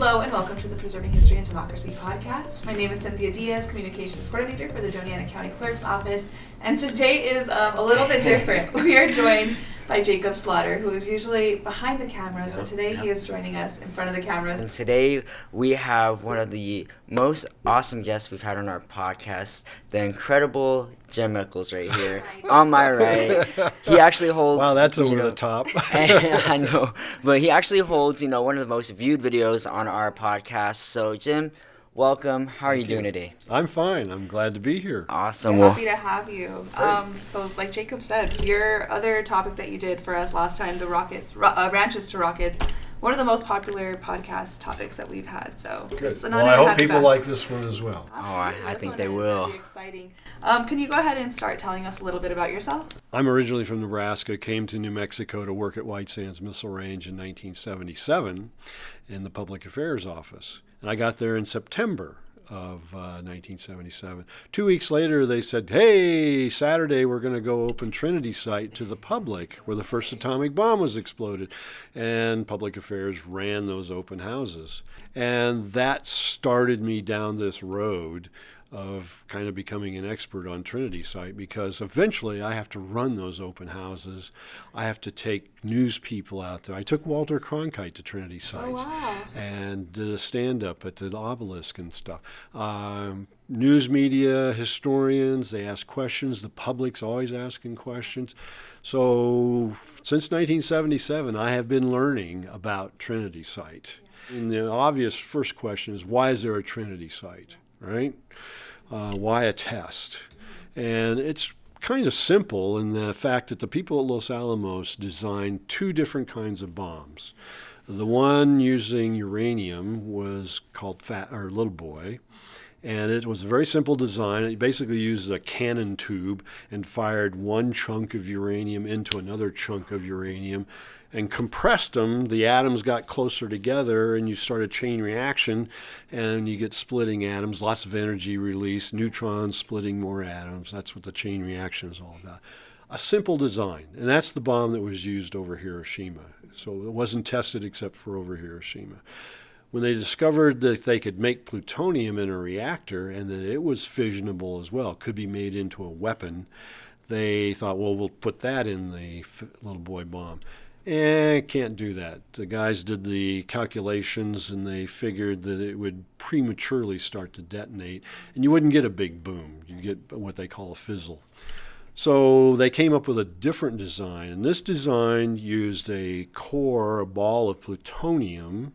Hello and welcome to the Preserving History and Democracy podcast. My name is Cynthia Diaz, Communications Coordinator for the Joniana County Clerk's Office, and today is a little bit different. We are joined by Jacob Slaughter, who is usually behind the cameras, but today he is joining us in front of the cameras. And today we have one of the most awesome guests we've had on our podcast, the incredible Jim Eckles right here on my right. He actually holds... Wow, that's over the top. I know, but he actually holds, one of the most viewed videos on our podcast. So, Jim, welcome. How are you doing today? I'm fine. I'm glad to be here. Awesome. We're happy to have you. So, like Jacob said, your other topic that you did for us last time, the Rockets, Ranches to Rockets, one of the most popular podcast topics that we've had. So, it's an honor I to hope have you people back. like this one as well. Absolutely. I This think one they is will. Really exciting. Can you go ahead and start telling us a little bit about yourself? I'm originally from Nebraska, came to New Mexico to work at White Sands Missile Range in 1977 in the Public Affairs Office. And I got there in September of 1977. 2 weeks later, they said, hey, Saturday we're going to go open Trinity Site to the public, where the first atomic bomb was exploded. And Public Affairs ran those open houses. And that started me down this road of kind of becoming an expert on Trinity Site, because eventually I have to run those open houses. I have to take news people out there. I took Walter Cronkite to Trinity Site and did a stand-up at the obelisk and stuff. News media, historians, they ask questions. The public's always asking questions. So since 1977, I have been learning about Trinity Site. And the obvious first question is, why is there a Trinity Site, right? Why a test? And it's kind of simple in the fact that the people at Los Alamos designed two different kinds of bombs. The one using uranium was called Little Boy, and it was a very simple design. It basically used a cannon tube and fired one chunk of uranium into another chunk of uranium and compressed them. The atoms got closer together, and you start a chain reaction, and you get splitting atoms, lots of energy release, neutrons splitting more atoms. That's what the chain reaction is all about. A simple design, and that's the bomb that was used over Hiroshima. So it wasn't tested except for over Hiroshima. When they discovered that they could make plutonium in a reactor and that it was fissionable as well, could be made into a weapon, they thought, well, we'll put that in the Little Boy bomb. Can't do that. The guys did the calculations, and they figured that it would prematurely start to detonate, and you wouldn't get a big boom. You'd get what they call a fizzle. So they came up with a different design, and this design used a ball of plutonium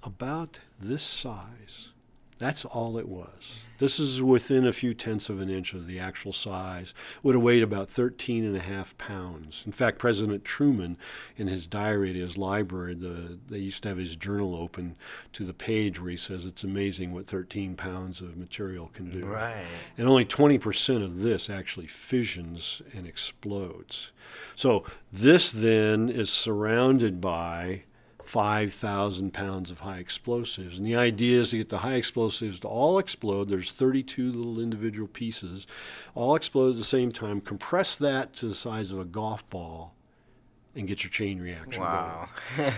about this size. That's all it was. This is within a few tenths of an inch of the actual size. Would have weighed about 13 and a half pounds. In fact, President Truman, in his diary at his library, they used to have his journal open to the page where he says it's amazing what 13 pounds of material can do. Right. And only 20% of this actually fissions and explodes. So this then is surrounded by 5,000 pounds of high explosives. And the idea is to get the high explosives to all explode. There's 32 little individual pieces, all explode at the same time, compress that to the size of a golf ball, and get your chain reaction going.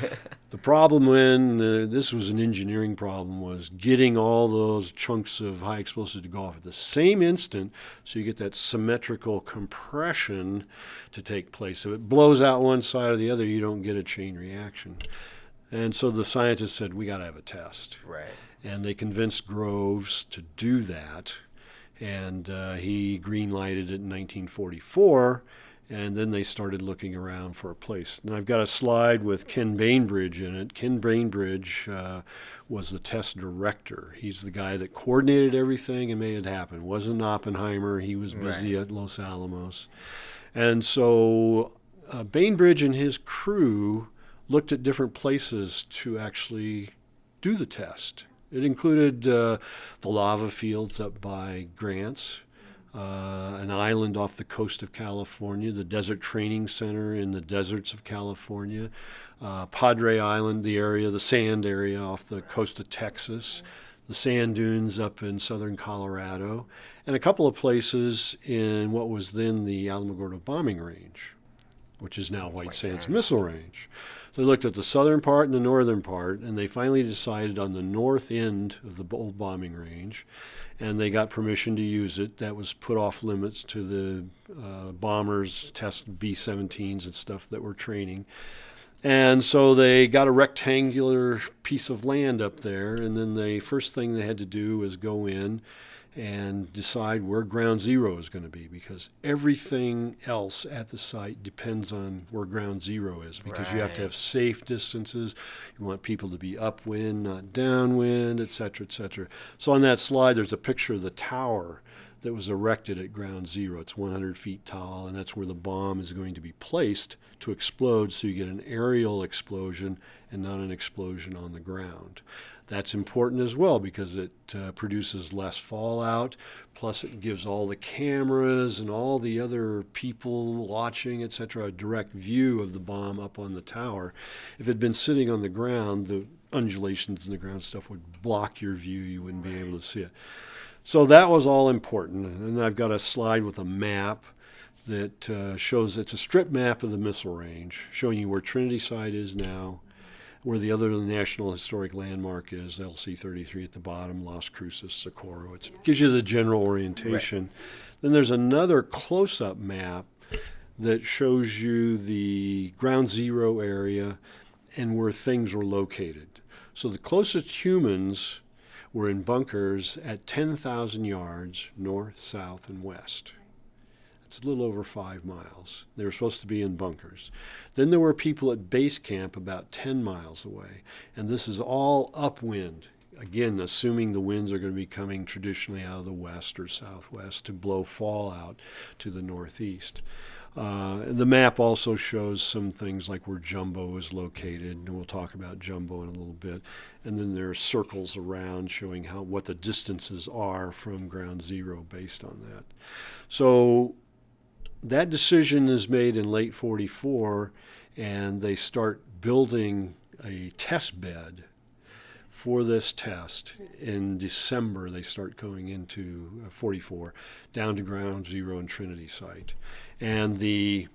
The problem this was an engineering problem, was getting all those chunks of high explosives to go off at the same instant so you get that symmetrical compression to take place. So it blows out one side or the other, you don't get a chain reaction. And so the scientists said, we got to have a test. Right. And they convinced Groves to do that. And he green-lighted it in 1944. And then they started looking around for a place. And I've got a slide with Ken Bainbridge in it. Ken Bainbridge was the test director. He's the guy that coordinated everything and made it happen. It wasn't Oppenheimer. He was busy at Los Alamos. And so Bainbridge and his crew looked at different places to actually do the test. It included the lava fields up by Grants, an island off the coast of California, the Desert Training Center in the deserts of California, Padre Island, the sand area off the coast of Texas, the sand dunes up in southern Colorado, and a couple of places in what was then the Alamogordo bombing range. which is now White Sands Sands. Missile Range. So they looked at the southern part and the northern part, and they finally decided on the north end of the old bombing range, and they got permission to use it. That was put off limits to the bombers, test B-17s and stuff that were training. And so they got a rectangular piece of land up there, and then the first thing they had to do was go in and decide where ground zero is going to be, because everything else at the site depends on where ground zero is, because you have to have safe distances. You want people to be upwind, not downwind, et cetera, et cetera. So on that slide, there's a picture of the tower that was erected at ground zero. It's 100 feet tall, and that's where the bomb is going to be placed to explode, so you get an aerial explosion and not an explosion on the ground. That's important as well, because it produces less fallout, plus it gives all the cameras and all the other people watching, etc., a direct view of the bomb up on the tower. If it had been sitting on the ground, the undulations in the ground stuff would block your view. You wouldn't be able to see it. So that was all important. And I've got a slide with a map that shows, it's a strip map of the missile range, showing you where Trinity Site is now, where the other National Historic Landmark is, LC-33 at the bottom, Las Cruces, Socorro. It gives you the general orientation. Right. Then there's another close-up map that shows you the ground zero area and where things were located. So the closest humans were in bunkers at 10,000 yards north, south, and west. It's a little over 5 miles. They were supposed to be in bunkers. Then there were people at base camp about 10 miles away. And this is all upwind. Again, assuming the winds are going to be coming traditionally out of the west or southwest to blow fallout to the northeast. The map also shows some things like where Jumbo is located, and we'll talk about Jumbo in a little bit. And then there are circles around showing what the distances are from ground zero based on that. So that decision is made in late 44, and they start building a test bed for this test. In December, they start going into 44, down to ground zero and Trinity Site. And the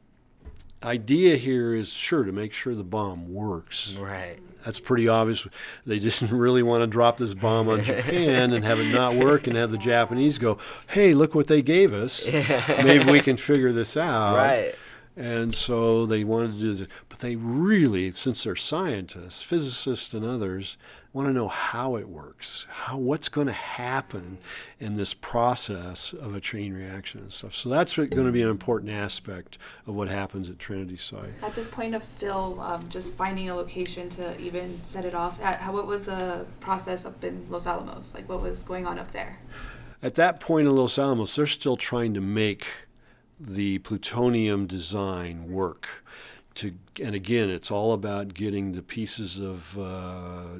idea here is, sure, to make sure the bomb works. Right. That's pretty obvious. They didn't really want to drop this bomb on Japan and have it not work and have the Japanese go, hey, look what they gave us. Maybe we can figure this out. Right. And so they wanted to do this. But they really, since they're scientists, physicists and others, want to know how it works, what's going to happen in this process of a chain reaction and stuff. So that's going to be an important aspect of what happens at Trinity Site. At this point of still just finding a location to even set it off, what was the process up in Los Alamos? Like, what was going on up there? At that point in Los Alamos, they're still trying to make the plutonium design work. And again, it's all about getting the pieces of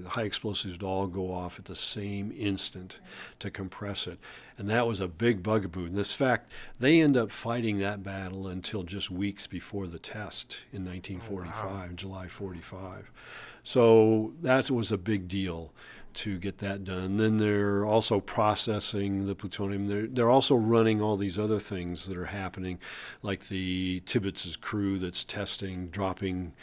high explosives to all go off at the same instant to compress it. And that was a big bugaboo. In this fact, they end up fighting that battle until just weeks before the test in 1945, July 45. So that was a big deal to get that done. And then they're also processing the plutonium. They're also running all these other things that are happening, like the Tibbets's crew that's testing, dropping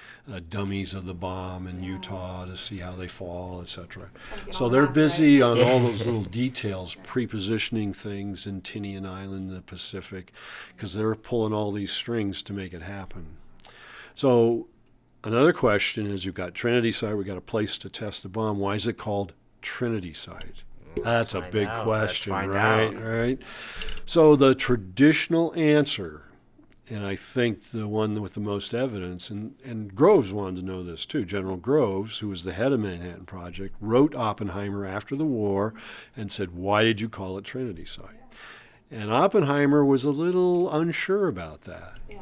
dummies of the bomb in Utah to see how they fall, etc. So they're busy on all those little details, pre-positioning things in Tinian Island in the Pacific, because they're pulling all these strings to make it happen. So another question is, you've got Trinity Site, we've got a place to test the bomb. Why is it called Trinity Site? That's a big question, right? So the traditional answer, and I think the one with the most evidence, and Groves wanted to know this too. General Groves, who was the head of Manhattan Project, wrote Oppenheimer after the war and said, why did you call it Trinity Site? And Oppenheimer was a little unsure about that. Yeah.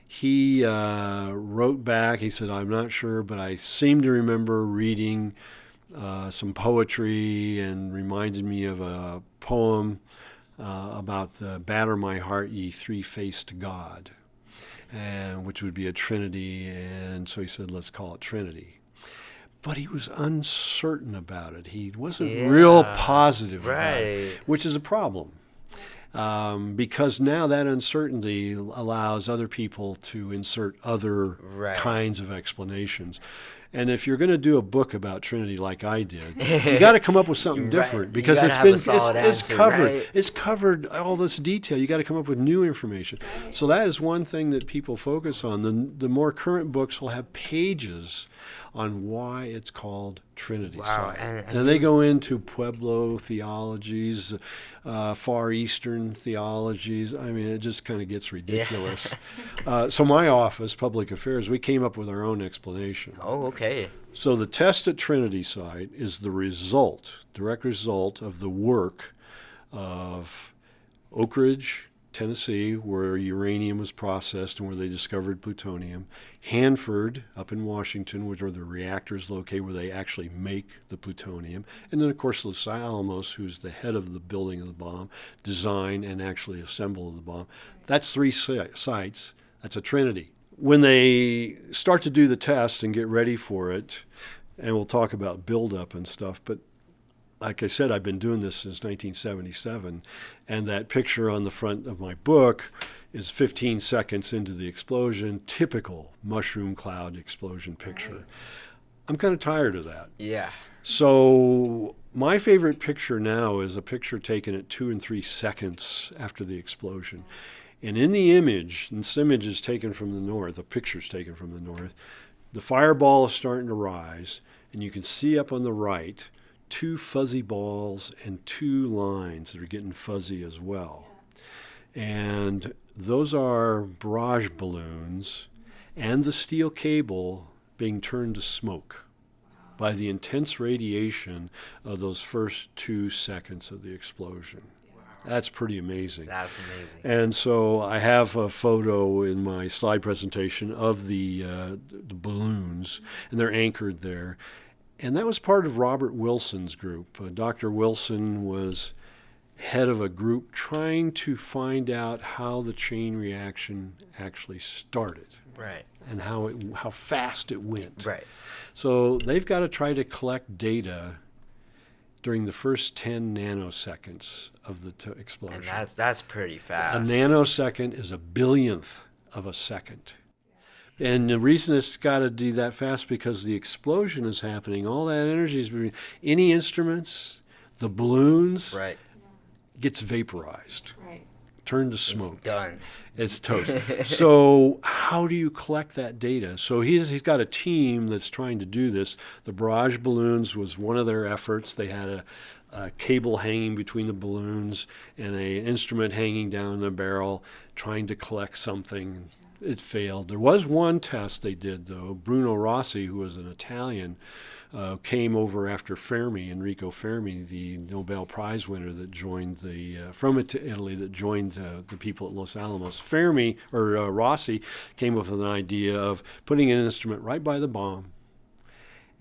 He wrote back, he said, I'm not sure, but I seem to remember reading some poetry, and reminded me of a poem about batter my heart, ye three-faced God, and which would be a trinity. And so he said, let's call it Trinity. But he was uncertain about it. He wasn't real positive about it, which is a problem. because now that uncertainty allows other people to insert other kinds of explanations. And if you're going to do a book about Trinity like I did, you got to come up with something different because it's covered. Right? It's covered all this detail. You got to come up with new information. Right. So that is one thing that people focus on. The more current books will have pages on why it's called Trinity Site. And they go into Pueblo theologies, Far Eastern theologies. I mean, it just kind of gets ridiculous. So my office, Public Affairs, we came up with our own explanation. Oh, okay. So the test at Trinity Site is the direct result of the work of Oak Ridge, Tennessee, where uranium was processed and where they discovered plutonium. Hanford, up in Washington, which are the reactors located where they actually make the plutonium. And then, of course, Los Alamos, who's the head of the building of the bomb, design and actually assemble the bomb. That's 3 sites. That's a Trinity. When they start to do the test and get ready for it, and we'll talk about buildup and stuff, but like I said, I've been doing this since 1977, and that picture on the front of my book is 15 seconds into the explosion, typical mushroom cloud explosion picture. Right. I'm kind of tired of that. Yeah. So my favorite picture now is a picture taken at 2 and 3 seconds after the explosion. And in the image, and this image is taken from the north, a picture's taken from the north, the fireball is starting to rise, and you can see up on the right 2 fuzzy balls and 2 lines that are getting fuzzy as well. And those are barrage balloons and the steel cable being turned to smoke by the intense radiation of those first 2 seconds of the explosion. That's pretty amazing. That's amazing. And so I have a photo in my slide presentation of the balloons, and they're anchored there. And that was part of Robert Wilson's group. Dr. Wilson was head of a group trying to find out how the chain reaction actually started. Right. And how fast it went. Right. So they've got to try to collect data during the first 10 nanoseconds of the explosion. And that's pretty fast. A nanosecond is a billionth of a second. And the reason it's got to do that fast because the explosion is happening. All that energy is being, any instruments, the balloons, gets vaporized, turned to smoke. It's done. It's toast. So how do you collect that data? So he's got a team that's trying to do this. The barrage balloons was one of their efforts. They had a cable hanging between the balloons and an instrument hanging down the barrel trying to collect something. It failed. There was one test they did, though. Bruno Rossi, who was an Italian, came over after Fermi, Enrico Fermi, the Nobel Prize winner that joined from Italy, that joined the people at Los Alamos. Rossi came up with an idea of putting an instrument right by the bomb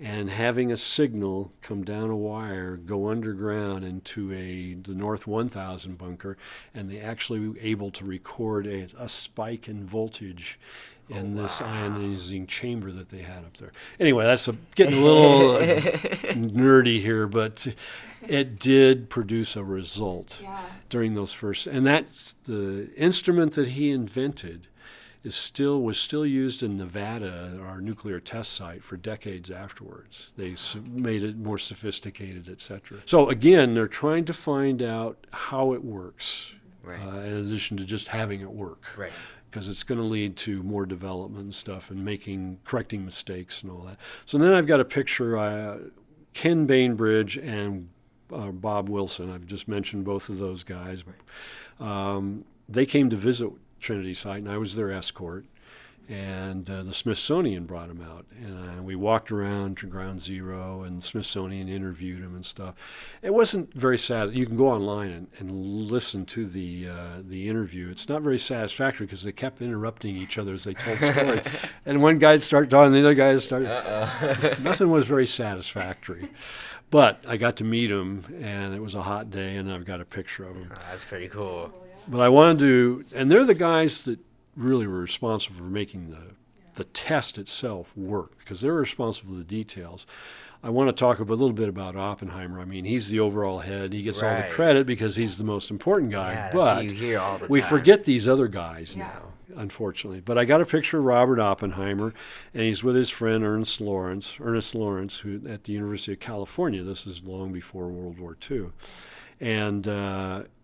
and having a signal come down a wire, go underground into the North 1000 bunker, and they actually were able to record a spike in voltage in this ionizing chamber that they had up there. Anyway, that's getting a little nerdy here, but it did produce a result during those first, and that's the instrument that he invented was still used in Nevada, our nuclear test site, for decades afterwards. They made it more sophisticated, etc. So again, they're trying to find out how it works, in addition to just having it work. Right. Because it's going to lead to more development and stuff and correcting mistakes and all that. So then I've got a picture, Ken Bainbridge and Bob Wilson. I've just mentioned both of those guys. They came to visit Trinity Site, and I was their escort, and the Smithsonian brought them out, and we walked around to Ground Zero, and the Smithsonian interviewed them and stuff. It wasn't very sad. You can go online and listen to the interview. It's not very satisfactory because they kept interrupting each other as they told stories, and one guy started talking, the other guy started. Nothing was very satisfactory. But I got to meet him, and it was a hot day, and I've got a picture of him. Oh, that's pretty cool. But I wanted to, and they're the guys that really were responsible for making the test itself work, because they're responsible for the details. I want to talk a little bit about Oppenheimer. I mean, he's the overall head. He gets all the credit because he's the most important guy. Yeah, but that's what you hear all the we time. forget these other guys now, unfortunately. But I got a picture of Robert Oppenheimer, and he's with his friend Ernest Lawrence, who at the University of California. This is long before World War II. And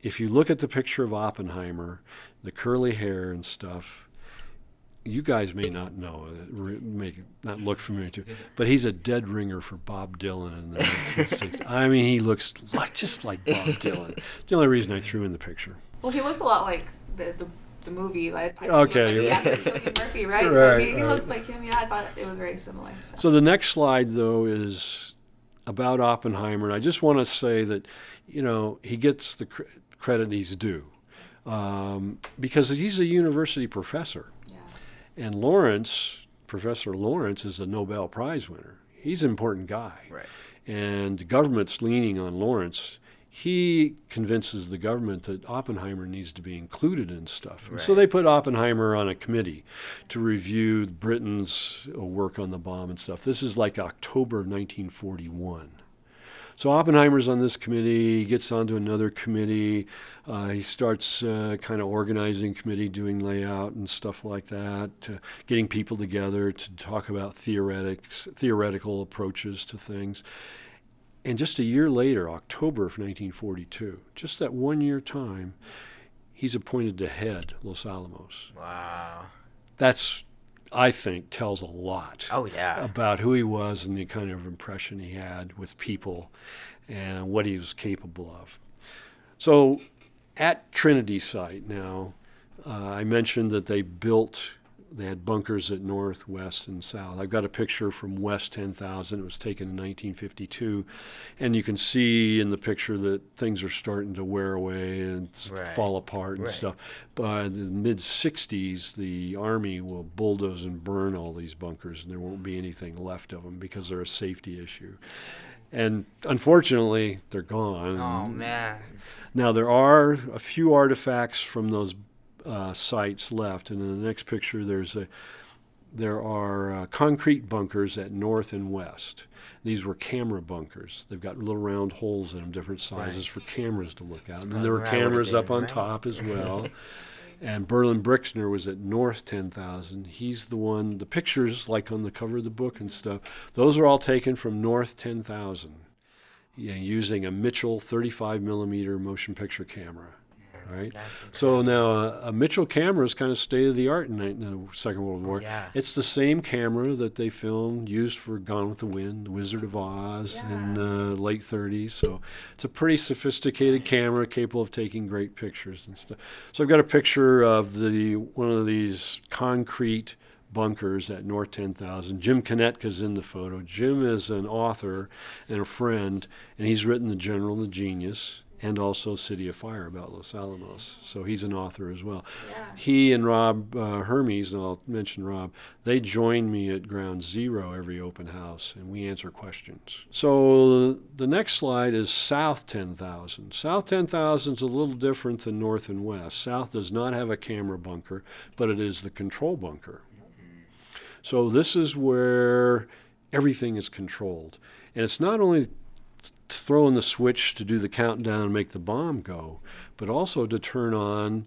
if you look at the picture of Oppenheimer, the curly hair and stuff, you guys may not know, may not look familiar to, but he's a dead ringer for Bob Dylan in the 1960s. I mean, he looks just like Bob Dylan. It's the only reason I threw in the picture. Well, he looks a lot like the movie. Okay. Cillian Murphy, right? So he looks like him. Yeah, I thought it was very similar. So the next slide, though, is about Oppenheimer. And I just want to say that, he gets the credit he's due because he's a university professor. And Professor Lawrence is a Nobel Prize winner. He's an important guy. Right. And the government's leaning on Lawrence. He convinces the government that Oppenheimer needs to be included in stuff. And so they put Oppenheimer on a committee to review Britain's work on the bomb and stuff. This is like October of 1941. So Oppenheimer's on this committee, he gets onto another committee, he starts kind of organizing committee, doing layout and stuff like that, getting people together to talk about theoretical approaches to things. And just a year later, October of 1942, just that 1 year time, he's appointed to head Los Alamos. Wow. That's, I think, tells a lot about who he was and the kind of impression he had with people and what he was capable of. So at Trinity Site now, I mentioned that they had bunkers at north, west, and south. I've got a picture from West 10,000. It was taken in 1952. And you can see in the picture that things are starting to wear away and fall apart and stuff. By the mid-60s, the Army will bulldoze and burn all these bunkers, and there won't be anything left of them because they're a safety issue. And unfortunately, they're gone. Oh, man. Now, there are a few artifacts from those sites left, and in the next picture there are concrete bunkers at north and west. These were camera bunkers. They've got little round holes in them, different sizes for cameras to look at. And there were cameras up on top as well. And Berlin Brixner was at North 10,000. He's the one, the pictures like on the cover of the book and stuff, those are all taken from North 10,000 using a Mitchell 35 millimeter motion picture camera. Right. So now a Mitchell camera is kind of state of the art in the Second World War. Yeah. It's the same camera that they used for Gone with the Wind, The Wizard of Oz in the late 30s. So it's a pretty sophisticated camera capable of taking great pictures and stuff. So I've got a picture of one of these concrete bunkers at North 10,000. Jim Konetka's in the photo. Jim is an author and a friend, and he's written The General and the Genius and also City of Fire about Los Alamos. So he's an author as well. Yeah. He and Rob Hermes, and I'll mention Rob, they join me at Ground Zero every open house, and we answer questions. So the next slide is South 10,000. South 10,000 is a little different than North and West. South does not have a camera bunker, but it is the control bunker. So this is where everything is controlled. And it's not only throwing the switch to do the countdown and make the bomb go, but also to turn on,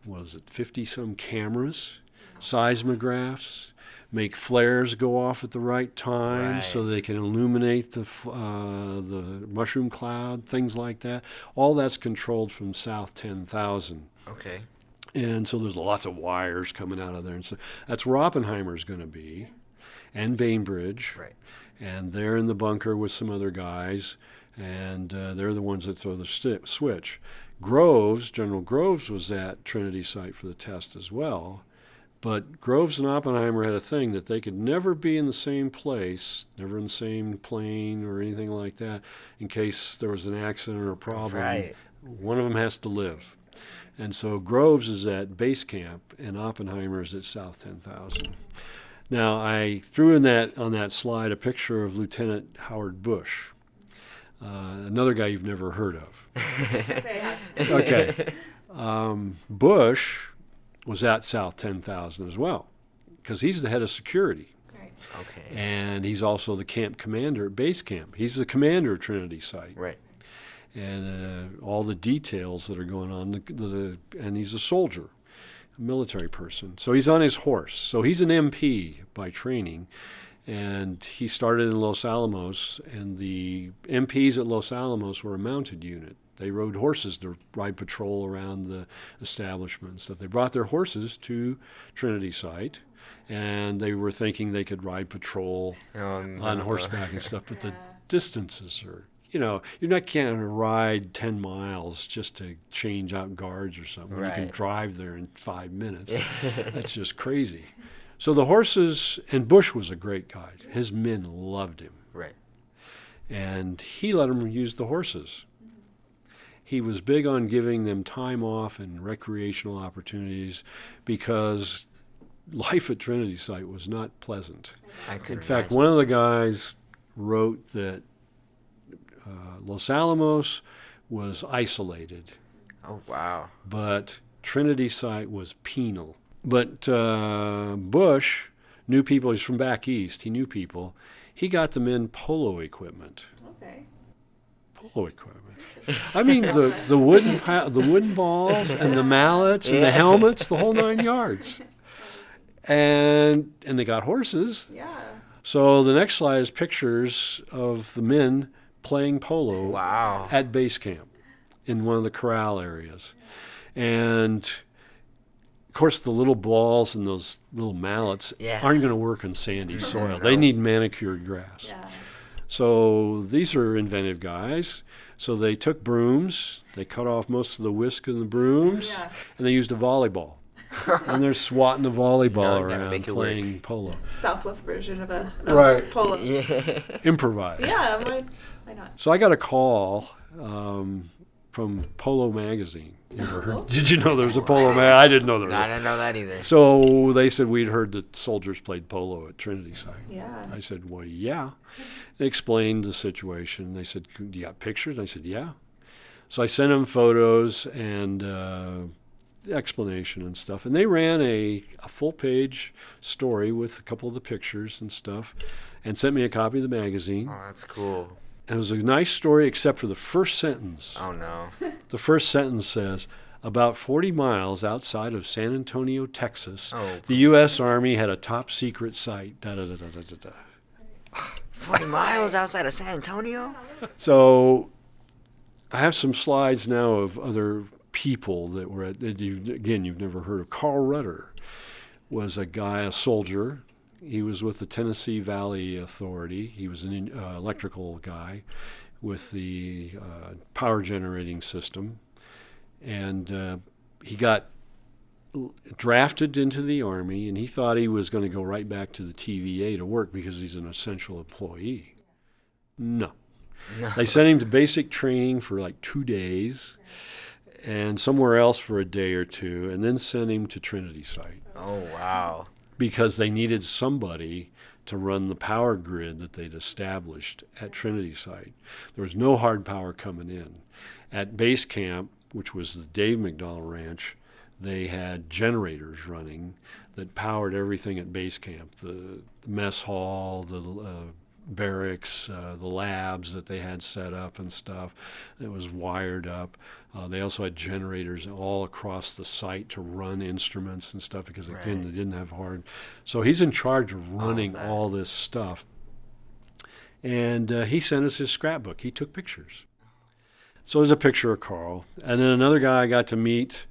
50-some cameras, seismographs, make flares go off at the right time so they can illuminate the mushroom cloud, things like that. All that's controlled from South 10,000. Okay. And so there's lots of wires coming out of there. And so that's where Oppenheimer's going to be, and Bainbridge. Right. And they're in the bunker with some other guys, and they're the ones that throw the switch. General Groves was at Trinity Site for the test as well, but Groves and Oppenheimer had a thing that they could never be in the same place, never in the same plane or anything like that, in case there was an accident or a problem. Right. One of them has to live. And so Groves is at base camp, and Oppenheimer is at South 10,000. Now, I threw in on that slide a picture of Lieutenant Howard Bush, another guy you've never heard of. Okay. Bush was at South 10,000 as well, because he's the head of security. Right. Okay. And he's also the camp commander at base camp. He's the commander of Trinity Site. Right. And all the details that are going on. And he's a soldier, a military person. So he's on his horse. So he's an MP by training. And he started in Los Alamos, and the MPs at Los Alamos were a mounted unit. They rode horses to ride patrol around the establishment and stuff. They brought their horses to Trinity Site, and they were thinking they could ride patrol on horseback and stuff, but the distances are, you're not going to ride 10 miles just to change out guards or something. Right. You can drive there in 5 minutes. That's just crazy. So the horses, and Bush was a great guide. His men loved him. Right. And he let them use the horses. He was big on giving them time off and recreational opportunities because life at Trinity Site was not pleasant. In fact, one of the guys wrote that Los Alamos was isolated. Oh, wow. But Trinity Site was penal. But Bush knew people. He's from back east. He knew people. He got them in polo equipment. Okay. Polo equipment. I mean, the wooden balls and the mallets and the helmets, the whole 9 yards. And they got horses. Yeah. So the next slide is pictures of the men playing polo at base camp in one of the corral areas. And of course, the little balls and those little mallets aren't going to work in sandy soil. They need manicured grass. Yeah. So these are inventive guys. So they took brooms, they cut off most of the whisk in the brooms, and they used a volleyball. And they're swatting the volleyball around playing polo. Southwest version of a polo. Yeah. Improvised. Yeah, why not? So I got a call from Polo Magazine. You ever heard? Did you know there was a Polo Magazine? I didn't know there was. I didn't know that either. So they said we'd heard that soldiers played polo at Trinity Site. Yeah. I said, well, yeah. They explained the situation. They said, you got pictures? I said, yeah. So I sent them photos and explanation and stuff. And they ran a full-page story with a couple of the pictures and stuff and sent me a copy of the magazine. Oh, that's cool. It was a nice story except for the first sentence. Oh, no. The first sentence says, about 40 miles outside of San Antonio, Texas, the U.S. Army had a top-secret site. 40 miles outside of San Antonio? So I have some slides now of other people that were at, you've never heard of. Carl Rutter was a guy, a soldier. He was with the Tennessee Valley Authority. He was an electrical guy with the power generating system. And he got drafted into the Army, and he thought he was going to go right back to the TVA to work because he's an essential employee. No. They sent him to basic training for like 2 days and somewhere else for a day or two, and then sent him to Trinity Site. Oh, wow. Because they needed somebody to run the power grid that they'd established at Trinity Site. There was no hard power coming in. At base camp, which was the Dave McDonald Ranch, they had generators running that powered everything at base camp, the mess hall, the barracks, the labs that they had set up and stuff. It was wired up. They also had generators all across the site to run instruments and stuff because, again, they didn't have hard. So he's in charge of running all this stuff. And he sent us his scrapbook. He took pictures. So there's a picture of Carl. And then another guy I got to meet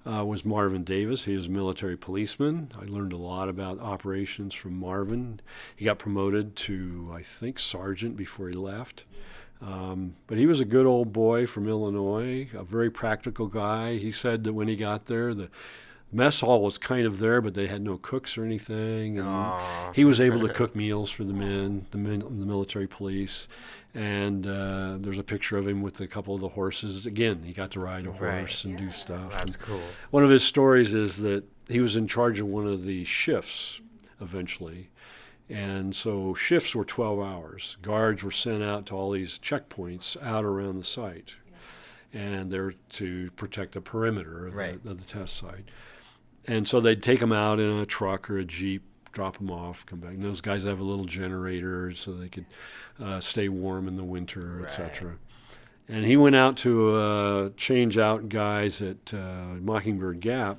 was Marvin Davis. He was a military policeman. I learned a lot about operations from Marvin. He got promoted to, I think, sergeant before he left. But he was a good old boy from Illinois, a very practical guy. He said that when he got there, the mess hall was kind of there, but they had no cooks or anything. And he was able to cook meals for the military police. And there's a picture of him with a couple of the horses. Again, he got to ride a horse and do stuff. That's cool. One of his stories is that he was in charge of one of the shifts eventually. And so shifts were 12 hours. Guards were sent out to all these checkpoints out around the site. And they're to protect the perimeter of the test site. And so they'd take them out in a truck or a Jeep, drop them off, come back. And those guys have a little generator so they could stay warm in the winter, etc. And he went out to change out guys at Mockingbird Gap,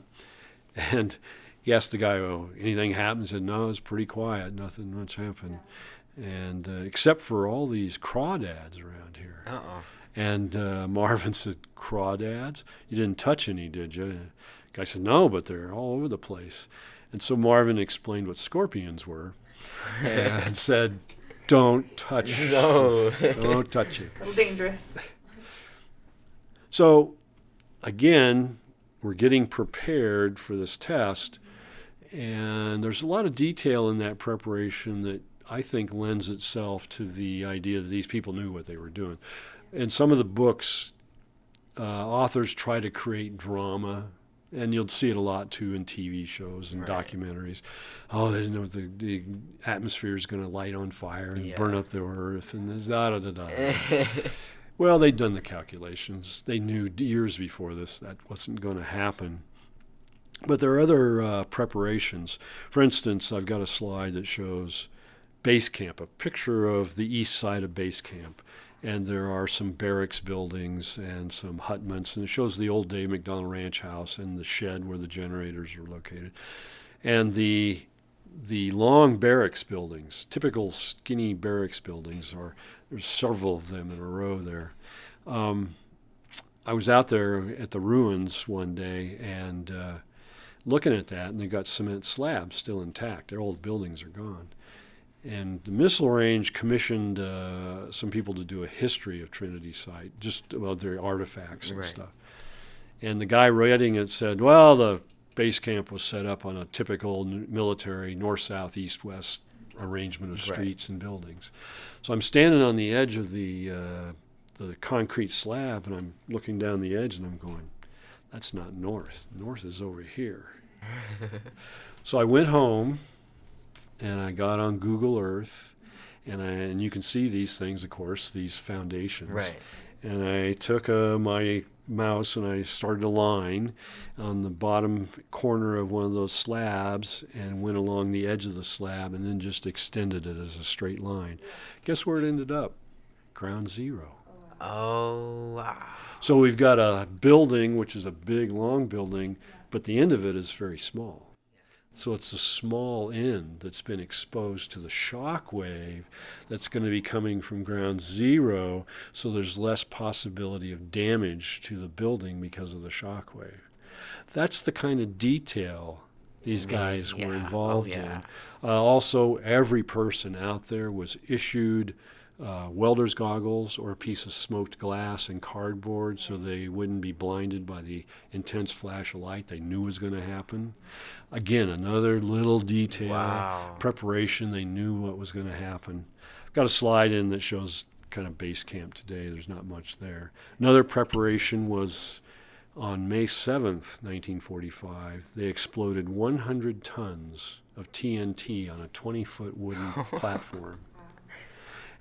and he asked the guy, "Oh, anything happened?" He said, "No, it's pretty quiet. Nothing much happened." And except for all these crawdads around here. And Marvin said, "Crawdads? You didn't touch any, did you?" The guy said, "No, but they're all over the place." And so Marvin explained what scorpions were and said, "Don't touch it. No. Don't touch it." A little dangerous. So, again, we're getting prepared for this test, and there's a lot of detail in that preparation that I think lends itself to the idea that these people knew what they were doing. In some of the books, authors try to create drama, and you'll see it a lot too in TV shows and documentaries. Oh, they didn't know the atmosphere is going to light on fire and burn up the earth, and there's da-da-da-da. Well, they'd done the calculations. They knew years before this that wasn't going to happen. But there are other preparations. For instance, I've got a slide that shows base camp, a picture of the east side of base camp. And there are some barracks buildings and some hutments. And it shows the old Dave McDonald Ranch House and the shed where the generators are located. And the long barracks buildings, typical skinny barracks buildings, there's several of them in a row there. I was out there at the ruins one day and looking at that, and they've got cement slabs still intact. Their old buildings are gone. And the missile range commissioned some people to do a history of Trinity Site, just about their artifacts and stuff. And the guy writing it said, well, the base camp was set up on a typical military north, south, east, west arrangement of streets and buildings. So I'm standing on the edge of the concrete slab, and I'm looking down the edge, and I'm going, that's not north. North is over here. So I went home, and I got on Google Earth, and you can see these things, of course, these foundations. Right. And I took my mouse and I started a line on the bottom corner of one of those slabs and went along the edge of the slab and then just extended it as a straight line. Guess where it ended up? Ground zero. Oh, wow. So we've got a building, which is a big, long building, but the end of it is very small. So it's the small end that's been exposed to the shock wave that's going to be coming from ground zero, so there's less possibility of damage to the building because of the shock wave. That's the kind of detail these guys were involved in. Also, every person out there was issued welder's goggles or a piece of smoked glass and cardboard so they wouldn't be blinded by the intense flash of light they knew was going to happen. Again, another little detail, preparation, they knew what was going to happen. I've got a slide in that shows kind of base camp today. There's not much there. Another preparation was on May 7th, 1945. They exploded 100 tons of TNT on a 20-foot wooden platform.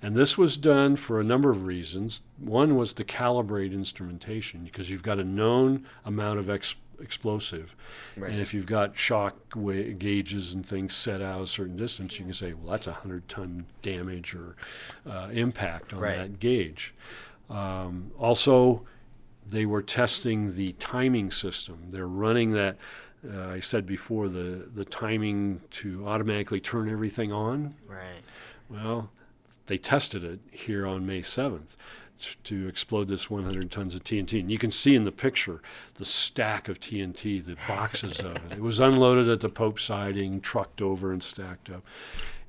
And this was done for a number of reasons. One was to calibrate instrumentation, because you've got a known amount of explosive. Right. And if you've got shock gauges and things set out a certain distance, you can say, well, that's 100-ton damage or impact on that gauge. Also, they were testing the timing system. They're running that, I said before, the timing to automatically turn everything on. Right. Well, they tested it here on May 7th to explode this 100 tons of TNT. And you can see in the picture the stack of TNT, the boxes of it. It was unloaded at the Pope siding, trucked over and stacked up.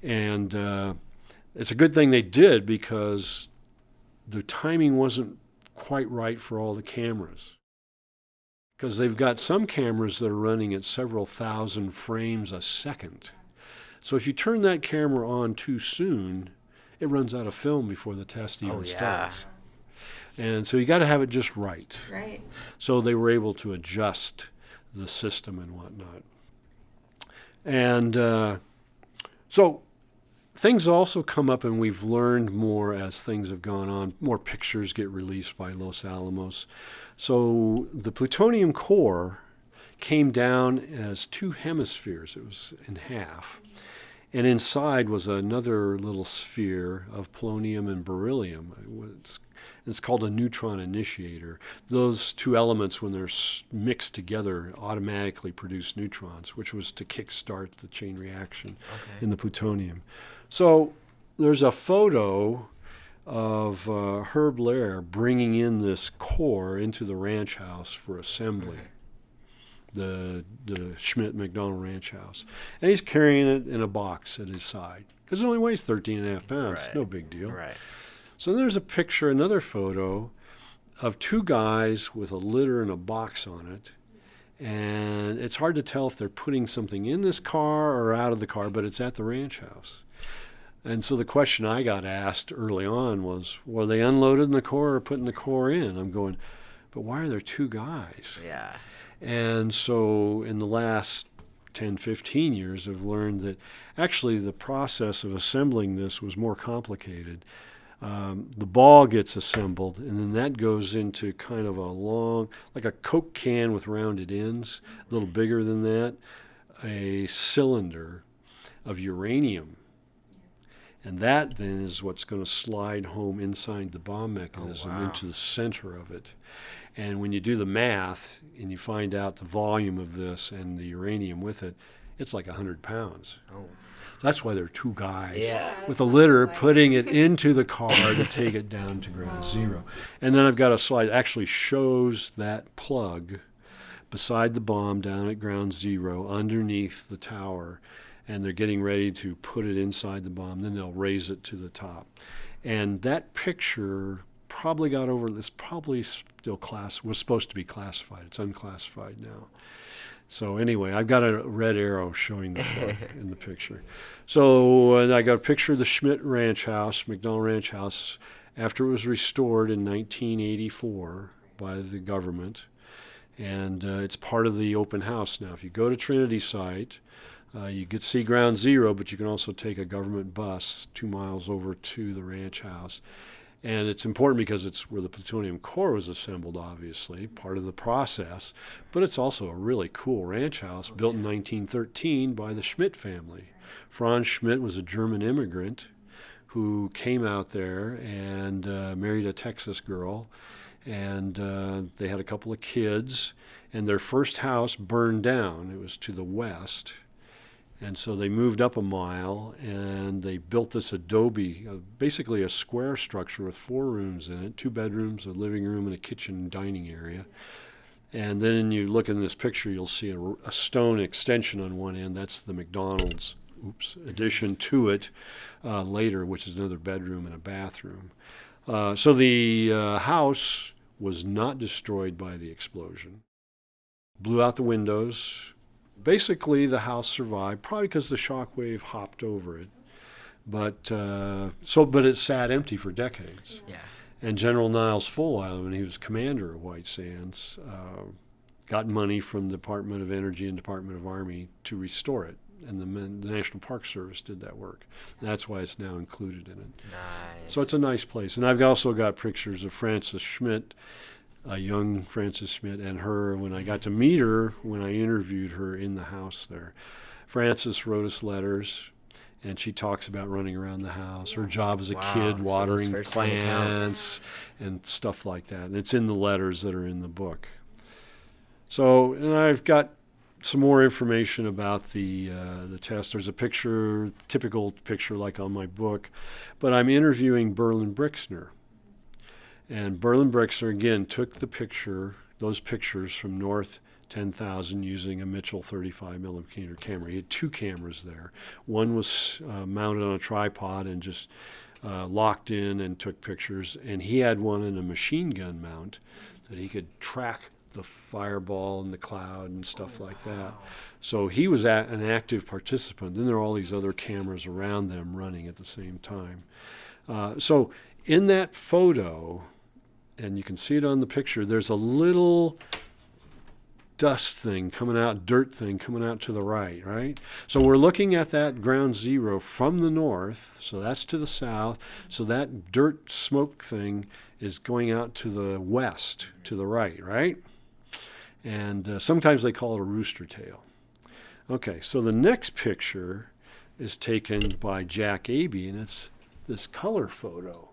And it's a good thing they did, because the timing wasn't quite right for all the cameras. Because they've got some cameras that are running at several thousand frames a second. So if you turn that camera on too soon, it runs out of film before the test even starts. And so you got to have it just right. Right. So they were able to adjust the system and whatnot. And so things also come up, and we've learned more as things have gone on. More pictures get released by Los Alamos. So the plutonium core came down as two hemispheres. It was in half. And inside was another little sphere of polonium and beryllium. It's called a neutron initiator. Those two elements, when they're mixed together, automatically produce neutrons, which was to kickstart the chain reaction in the plutonium. So there's a photo of Herb Lair bringing in this core into the ranch house for assembly. The Schmidt McDonald Ranch House. And he's carrying it in a box at his side because it only weighs 13.5 pounds. Right. No big deal. Right. So there's a picture, another photo of two guys with a litter and a box on it. And it's hard to tell if they're putting something in this car or out of the car, but it's at the ranch house. And so the question I got asked early on was, were they unloading the core or putting the core in? I'm going, but why are there two guys? Yeah. And so in the last 10, 15 years, I've learned that actually the process of assembling this was more complicated. The ball gets assembled, and then that goes into kind of a long, like a Coke can with rounded ends, a little bigger than that, a cylinder of uranium. And that then is what's going to slide home inside the bomb mechanism into the center of it. And when you do the math and you find out the volume of this and the uranium with it, it's like 100 pounds. Oh. That's why there are two guys Yeah. with a litter putting it into the car to take it down to ground zero. And then I've got a slide that actually shows that plug beside the bomb down at ground zero underneath the tower. And they're getting ready to put it inside the bomb. Then they'll raise it to the top. And that picture probably got over, it's probably still was supposed to be classified. It's unclassified now. So anyway, I've got a red arrow showing the plug in the picture. So I got a picture of the Schmidt Ranch House, McDonald Ranch House, after it was restored in 1984 by the government. And it's part of the open house now. If you go to Trinity Site, you get to see ground zero, but you can also take a government bus 2 miles over to the ranch house. And it's important because it's where the plutonium core was assembled, obviously, part of the process. But it's also a really cool ranch house built in 1913 by the Schmidt family. Franz Schmidt was a German immigrant who came out there and married a Texas girl. And they had a couple of kids. And their first house burned down. It was to the west. And so they moved up a mile, and they built this adobe, basically a square structure with 4 rooms in it, 2 bedrooms, a living room, and a kitchen and dining area. And then you look in this picture, you'll see a stone extension on one end. That's the McDonald's addition to it later, which is another bedroom and a bathroom. So the house was not destroyed by the explosion. Blew out the windows. Basically, the house survived, probably because the shock wave hopped over it. But it sat empty for decades. Yeah. And General Niles Fulwiler, when he was commander of White Sands, got money from the Department of Energy and Department of Army to restore it. And the National Park Service did that work. That's why it's now included in it. Nice. So it's a nice place. And I've also got pictures of Frances Schmidt, a young Frances Schmidt, and her when I got to meet her when I interviewed her in the house there. Frances wrote us letters, and she talks about running around the house, her job as a kid, watering plants and stuff like that. And it's in the letters that are in the book. So, and I've got some more information about the test. There's a picture, typical picture like on my book, but I'm interviewing Berlin Brixner. And Berlin Brixner, again, took those pictures from North 10,000 using a Mitchell 35mm camera. He had 2 cameras there. One was mounted on a tripod and just locked in and took pictures. And he had one in a machine gun mount that he could track the fireball in the cloud and stuff like that. So he was an active participant. Then there are all these other cameras around them running at the same time. So in that photo, and you can see it on the picture, there's a little dust thing coming out, dirt thing coming out to the right? So we're looking at that ground zero from the north, so that's to the south. So that dirt smoke thing is going out to the west, to the right? And sometimes they call it a rooster tail. Okay, so the next picture is taken by Jack Abey, and it's this color photo.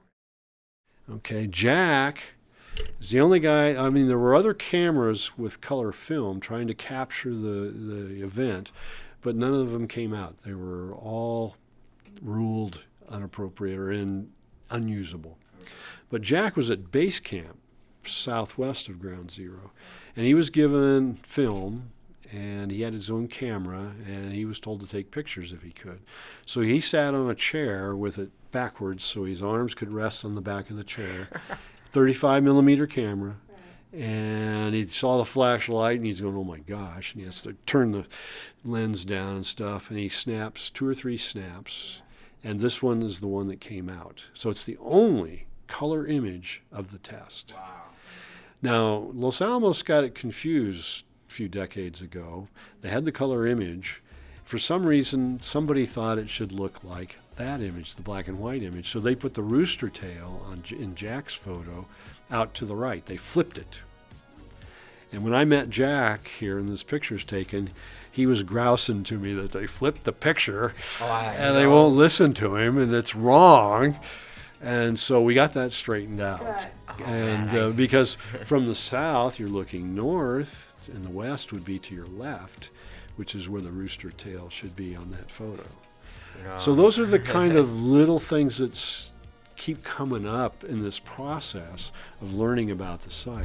Okay, Jack is the only guy. I mean, there were other cameras with color film trying to capture the event, but none of them came out. They were all ruled inappropriate or unusable. But Jack was at base camp southwest of Ground Zero, and he was given film, and he had his own camera, and he was told to take pictures if he could. So he sat on a chair with it backwards so his arms could rest on the back of the chair, 35 millimeter camera, and he saw the flashlight, and he's going, oh my gosh, and he has to turn the lens down and stuff, and he snaps 2 or 3 snaps, and this one is the one that came out. So it's the only color image of the test. Wow. Now, Los Alamos got it confused a few decades ago. They had the color image. For some reason, somebody thought it should look like that image, the black and white image. So they put the rooster tail in Jack's photo out to the right. They flipped it. And when I met Jack here and this picture's taken, he was grousing to me that they flipped the picture and they won't listen to him and it's wrong. And so we got that straightened out. And because from the south, you're looking north, and the west would be to your left, which is where the rooster tail should be on that photo. So those are the kind of little things that keep coming up in this process of learning about the site.